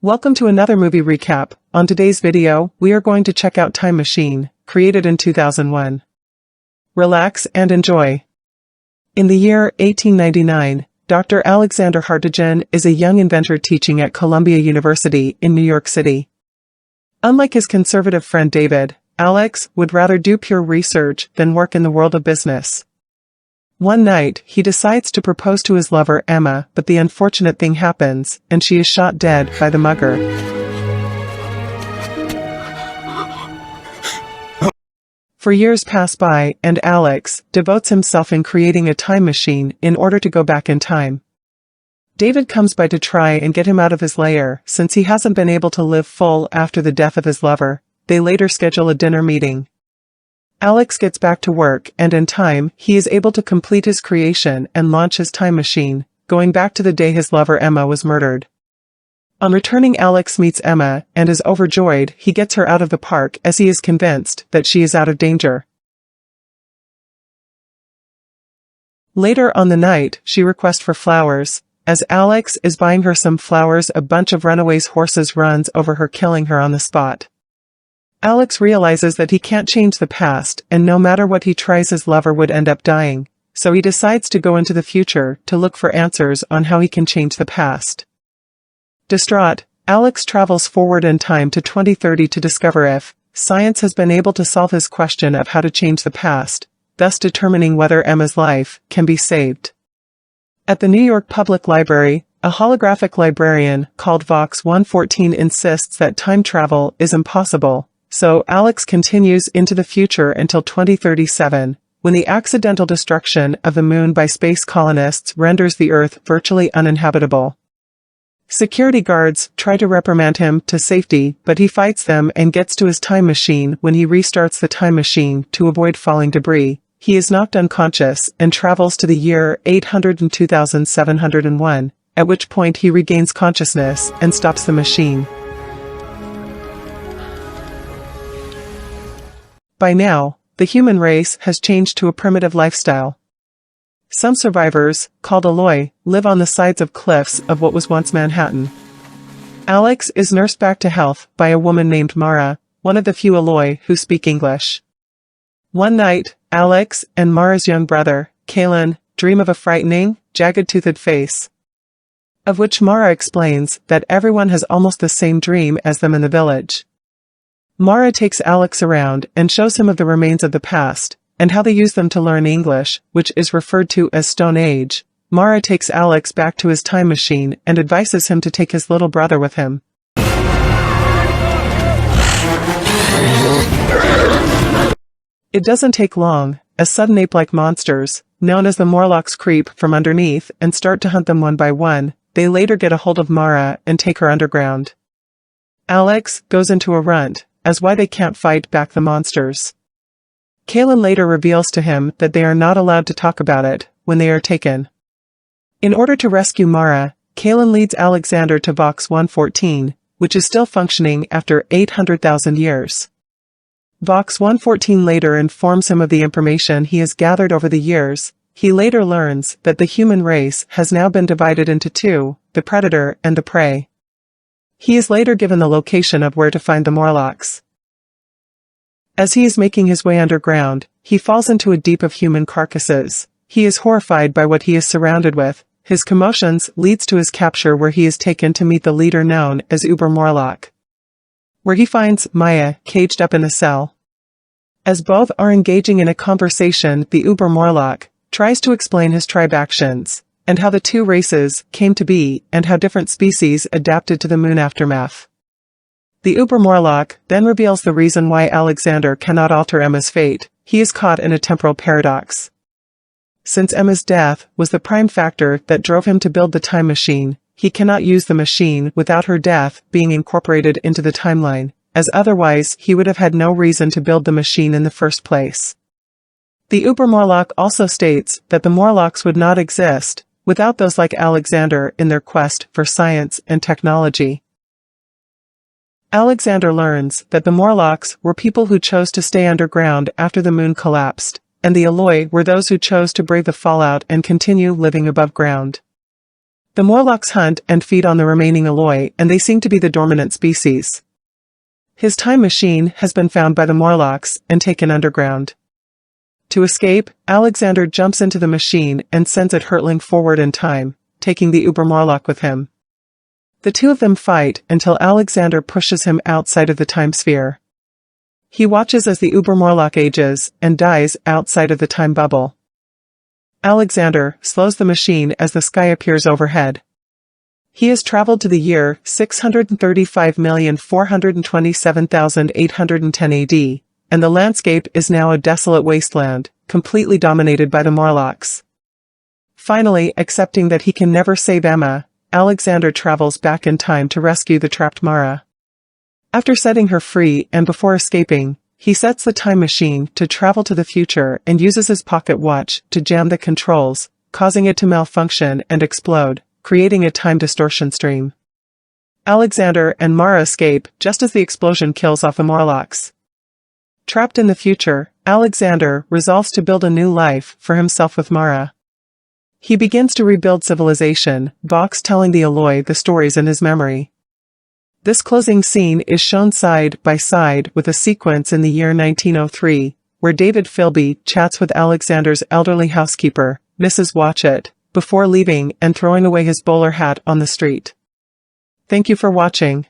Welcome to another movie recap. On today's video, we are going to check out Time Machine, created in 2001. Relax and enjoy. In the year 1899, Dr. Alexander Hartigan is a young inventor teaching at Columbia University in New York City. Unlike his conservative friend David, Alex would rather do pure research than work in the world of business. One night, he decides to propose to his lover Emma, but the unfortunate thing happens, and she is shot dead by the mugger. For years pass by, and Alex devotes himself in creating a time machine in order to go back in time. David comes by to try and get him out of his lair, since he hasn't been able to live full after the death of his lover. They later schedule a dinner meeting. Alex gets back to work, and in time, he is able to complete his creation and launch his time machine, going back to the day his lover Emma was murdered. On returning, Alex meets Emma, and is overjoyed. He gets her out of the park as he is convinced that she is out of danger. Later on the night, she requests for flowers. As Alex is buying her some flowers, a bunch of runaways horses runs over her, killing her on the spot. Alex realizes that he can't change the past, and no matter what he tries, his lover would end up dying, so he decides to go into the future to look for answers on how he can change the past. Distraught, Alex travels forward in time to 2030 to discover if science has been able to solve his question of how to change the past, thus determining whether Emma's life can be saved. At the New York Public Library, a holographic librarian called Vox 114 insists that time travel is impossible. So Alex continues into the future until 2037, when the accidental destruction of the moon by space colonists renders the Earth virtually uninhabitable. Security guards try to reprimand him to safety, but he fights them and gets to his time machine. When he restarts the time machine to avoid falling debris, he is knocked unconscious and travels to the year 802,701, at which point he regains consciousness and stops the machine. By now, the human race has changed to a primitive lifestyle. Some survivors, called Aloy, live on the sides of cliffs of what was once Manhattan. Alex is nursed back to health by a woman named Mara, one of the few Aloy who speak English. One night, Alex and Mara's young brother, Kalen, dream of a frightening, jagged-toothed face, of which Mara explains that everyone has almost the same dream as them in the village. Mara takes Alex around and shows him of the remains of the past, and how they use them to learn English, which is referred to as Stone Age. Mara takes Alex back to his time machine and advises him to take his little brother with him. It doesn't take long, as sudden ape-like monsters, known as the Morlocks, creep from underneath and start to hunt them one by one. They later get a hold of Mara and take her underground. Alex goes into a rut, as why they can't fight back the monsters. Kalen later reveals to him that they are not allowed to talk about it when they are taken. In order to rescue Mara, Kalen leads Alexander to Vox 114, which is still functioning after 800,000 years. Vox 114 later informs him of the information he has gathered over the years. He later learns that the human race has now been divided into two, the predator and the prey. He is later given the location of where to find the Morlocks. As he is making his way underground, he falls into a deep of human carcasses. He is horrified by what he is surrounded with. His commotions leads to his capture, where he is taken to meet the leader known as Uber Morlock, where he finds Maya caged up in a cell. As both are engaging in a conversation, the Uber Morlock tries to explain his tribe actions, and how the two races came to be, and how different species adapted to the moon aftermath. The Uber Morlock then reveals the reason why Alexander cannot alter Emma's fate. He is caught in a temporal paradox. Since Emma's death was the prime factor that drove him to build the time machine, he cannot use the machine without her death being incorporated into the timeline, as otherwise he would have had no reason to build the machine in the first place. The Uber Morlock also states that the Morlocks would not exist without those like Alexander in their quest for science and technology. Alexander learns that the Morlocks were people who chose to stay underground after the moon collapsed, and the Aloy were those who chose to brave the fallout and continue living above ground. The Morlocks hunt and feed on the remaining alloy, and they seem to be the dominant species. His time machine has been found by the Morlocks and taken underground. To escape, Alexander jumps into the machine and sends it hurtling forward in time, taking the Uber Morlock with him. The two of them fight until Alexander pushes him outside of the time sphere. He watches as the Uber Morlock ages and dies outside of the time bubble. Alexander slows the machine as the sky appears overhead. He has traveled to the year 635,427,810 AD, and the landscape is now a desolate wasteland, completely dominated by the Morlocks. Finally, accepting that he can never save Emma, Alexander travels back in time to rescue the trapped Mara. After setting her free and before escaping, he sets the time machine to travel to the future and uses his pocket watch to jam the controls, causing it to malfunction and explode, creating a time distortion stream. Alexander and Mara escape just as the explosion kills off the Morlocks. Trapped in the future, Alexander resolves to build a new life for himself with Mara. He begins to rebuild civilization, Box telling the alloy the stories in his memory. This closing scene is shown side by side with a sequence in the year 1903, where David Philby chats with Alexander's elderly housekeeper, Mrs. Watchett, before leaving and throwing away his bowler hat on the street. Thank you for watching.